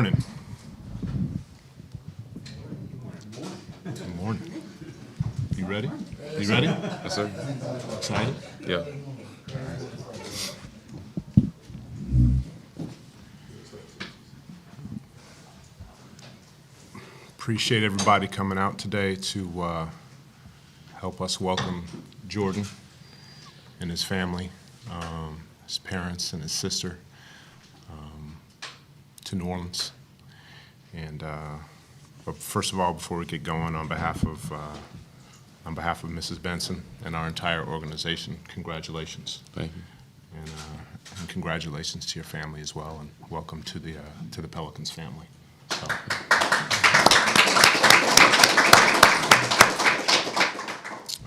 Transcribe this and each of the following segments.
morning. Good morning. You ready? You ready? Yes, sir. Excited? Yeah. Appreciate everybody coming out today to help us welcome Jordan and his family, his parents and his sister to New Orleans. And but first of all, before we get going, on behalf of Mrs. Benson and our entire organization, congratulations. Thank you. And congratulations to your family as well, and welcome to the Pelicans family. So.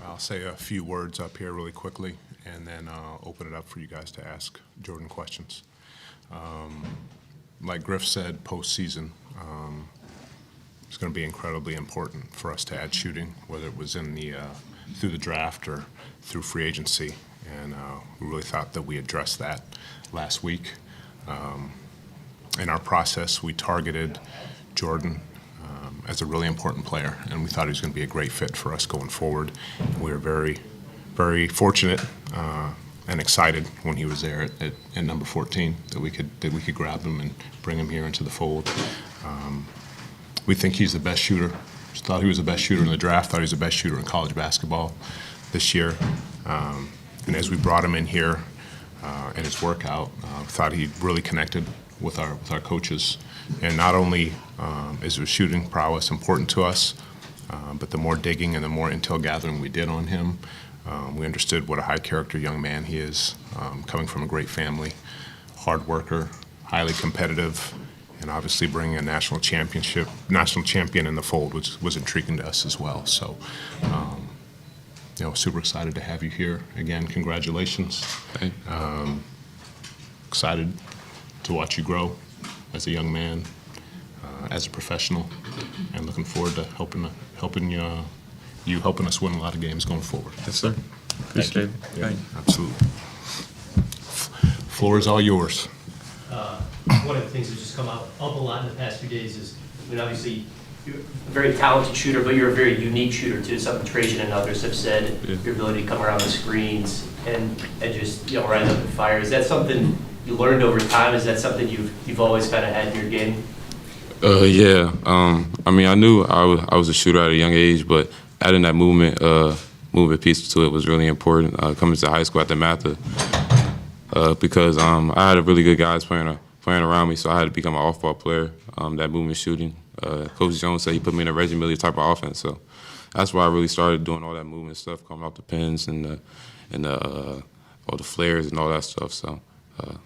I'll say a few words up here really quickly, and then I'll open it up for you guys to ask Jordan questions. Like Griff said, postseason, it's going to be incredibly important for us to add shooting, whether it was in the through the draft or through free agency, and we really thought that we addressed that last week. In our process, we targeted Jordan as a really important player, and we thought he was going to be a great fit for us going forward. We were very, very fortunate and excited when he was there at number 14 that we could grab him and bring him here into the fold. We think he's the best shooter. Just thought he was the best shooter in the draft. Thought he was the best shooter in college basketball this year. And as we brought him in here in his workout, thought he really connected with our coaches. And not only is his shooting prowess important to us, but the more digging and the more intel gathering we did on him, we understood what a high character young man he is, coming from a great family, hard worker, highly competitive, and obviously bringing a national champion in the fold, which was intriguing to us as well. So, super excited to have you here again. Congratulations. Thank you. Excited to watch you grow as a young man, as a professional, and looking forward to helping us win a lot of games going forward. Yes, sir. Appreciate it. Yeah, Thank you. absolutely. Floor is all yours. One of the things that's just come up a lot in the past few days is, obviously, you're a very talented shooter, but you're a very unique shooter too. Something Trajan and others have said, your ability to come around the screens and just rise up and fire. Is that something you learned over time? Is that something you've always kind of had in your game? Yeah. I knew I was a shooter at a young age, but adding that movement piece to it was really important. Coming to high school at the Matha, because I had a really good guys playing around me, so I had to become an off-ball player. That movement shooting. Coach Jones said he put me in a Reggie Miller type of offense, so that's why I really started doing all that movement stuff, coming off the pins and all the flares and all that stuff. So. Are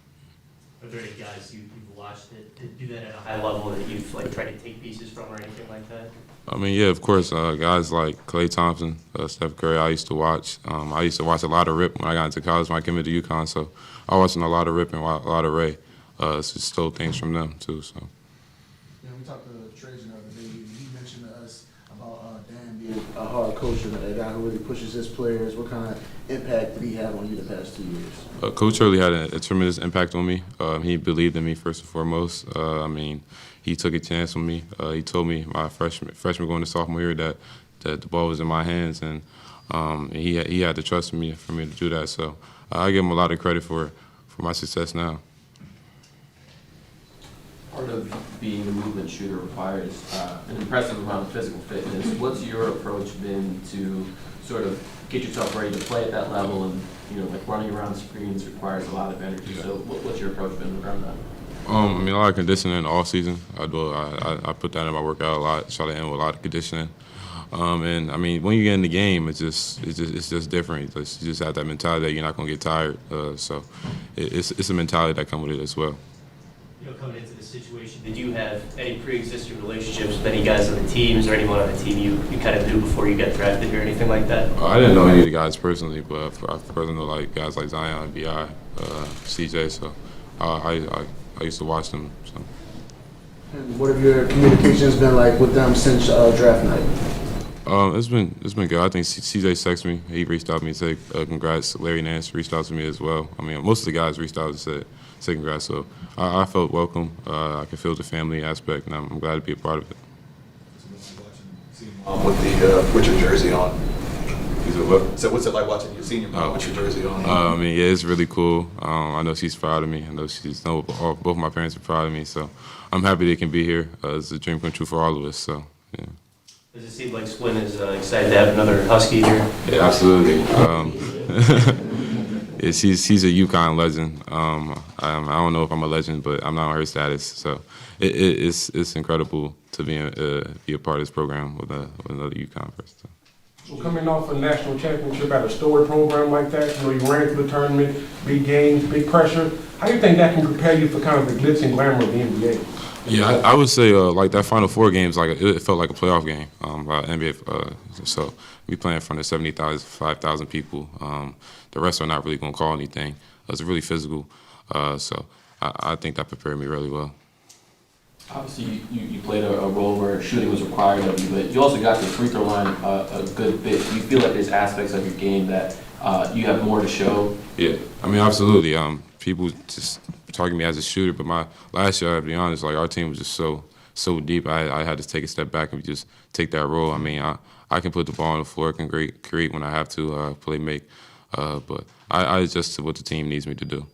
there any guys you've watched that do that at a high level that you've tried to take pieces from or anything like that? Yeah, of course. Guys like Klay Thompson, Steph Curry, I used to watch. I used to watch a lot of Rip when I got into college, when I came into UConn. So I was watching a lot of Rip and a lot of Ray. So stole things from them, too. So. Yeah, we talked to Trajan the other day. He mentioned to us about Dan being a hard coach and a guy who really pushes his players. What kind of impact did he have on you the past 2 years? Coach really had a tremendous impact on me. He believed in me first and foremost. He took a chance on me. He told me my freshman going to sophomore year that the ball was in my hands, and he had to trust me for me to do that. So I give him a lot of credit for my success now. Part of being a movement shooter requires an impressive amount of physical fitness. What's your approach been to sort of get yourself ready to play at that level? And running around screens requires a lot of energy. Yeah. So what's your approach been around that? A lot of conditioning all season. I put that in my workout a lot. Try to end with a lot of conditioning. When you get in the game, it's just different. You just have that mentality that you're not going to get tired. So it's a mentality that comes with it as well. Coming into this situation, did you have any pre-existing relationships with any guys on the teams or anyone on the team you kind of knew before you got drafted or anything like that? I didn't know any of the guys personally, but I personally know guys like Zion, B.I., CJ. So I used to watch them. So. And what have your communications been like with them since draft night? It's been good. I think CJ texted me. He reached out to me and said congrats. Larry Nance reached out to me as well. I mean, most of the guys reached out and said congrats. So I felt welcome. I could feel the family aspect, and I'm glad to be a part of it. With your jersey on. He's a what? So what's it like watching your senior mom with your jersey on? I mean, yeah, it's really cool. I know she's proud of me. I know both my parents are proud of me. So I'm happy they can be here. It's a dream come true for all of us. So yeah. Does it seem like Swin is excited to have another Husky here? Yeah, absolutely. Yeah, she's a UConn legend. I don't know if I'm a legend, but I'm not on her status. So it's incredible to be a part of this program with another UConn person. Well, coming off a national championship at a storied program like that, you know, you ran through the tournament, big games, big pressure. How do you think that can prepare you for kind of the glitz and glamour of the NBA? Yeah, I would say like that Final Four games, like it felt like a playoff game by NBA. So we playing in front of 70,000, 5,000 people. The rest are not really going to call anything. It's really physical. So I think that prepared me really well. Obviously, you played a role where shooting was required of you, but you also got to the free throw line a good bit. Do you feel like there's aspects of your game that you have more to show? Yeah, I mean, absolutely. People just target me as a shooter, but my last year, to be honest, like our team was just so deep. I had to take a step back and just take that role. I mean, I can put the ball on the floor, can create when I have to, play make, but I adjust to what the team needs me to do.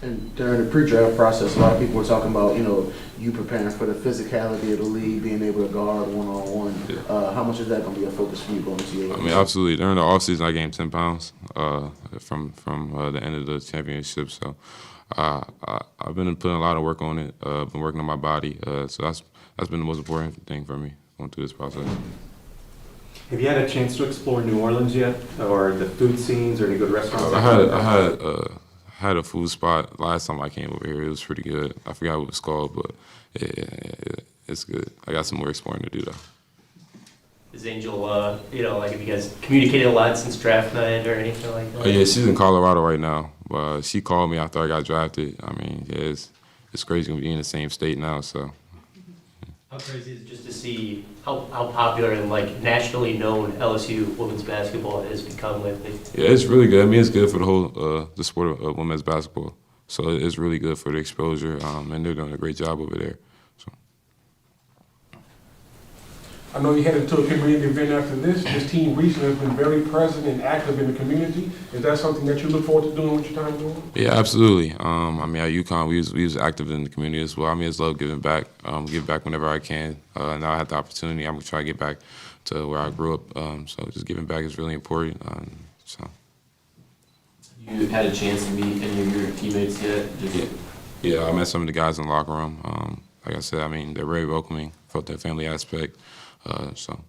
And during the pre-draft process, a lot of people were talking about, you know, you preparing for the physicality of the league, being able to guard one-on-one. Yeah. How much is that going to be a focus for you going into your? I mean, absolutely. During the offseason, I gained 10 pounds from the end of the championship. So I've been putting a lot of work on it. Been working on my body. So that's been the most important thing for me going through this process. Have you had a chance to explore New Orleans yet, or the food scenes, or any good restaurants? I had a food spot last time I came over here. It was pretty good. I forgot what it was called, but it's good. I got some more exploring to do though. Is Angel, like have you guys communicated a lot since draft night or anything like that? Oh yeah, she's in Colorado right now. But she called me after I got drafted. I mean, yeah, it's crazy to be in the same state now. So. How crazy is it just to see how popular and like nationally known LSU women's basketball has become lately? Yeah, it's really good. I mean, it's good for the whole the sport of women's basketball. So it's really good for the exposure, and they're doing a great job over there. So. I know you headed to a community event after this. This team recently has been very present and active in the community. Is that something that you look forward to doing with your time doing? Yeah, absolutely. I mean, at UConn, we was active in the community as well. I mean, I just love giving back. Give back whenever I can. Now I have the opportunity. I'm gonna try to get back to where I grew up. So just giving back is really important. So. You had a chance to meet any of your teammates yet? Yeah, I met some of the guys in the locker room. Like I said, I mean, they're very welcoming. Felt that family aspect. So.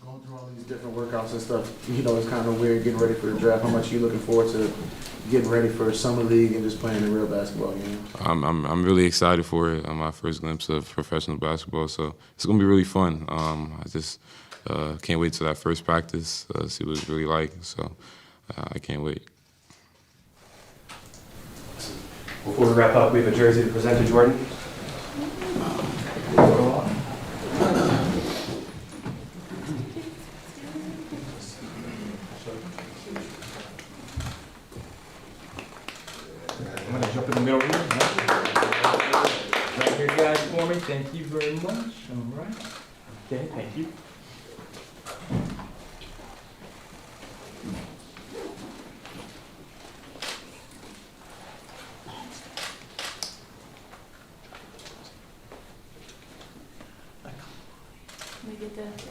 Going through all these different workouts and stuff, you know, it's kind of weird getting ready for the draft. How much are you looking forward to getting ready for summer league and just playing a real basketball game? I'm really excited for it. My first glimpse of professional basketball, so it's gonna be really fun. I just can't wait till that first practice, see what it's really like. So I can't wait. Before we wrap up, we have a jersey to present to Jordan. I'm going to jump in the middle here. Right here, guys, for me. Thank you very much. All right. Okay, thank you.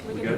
We good?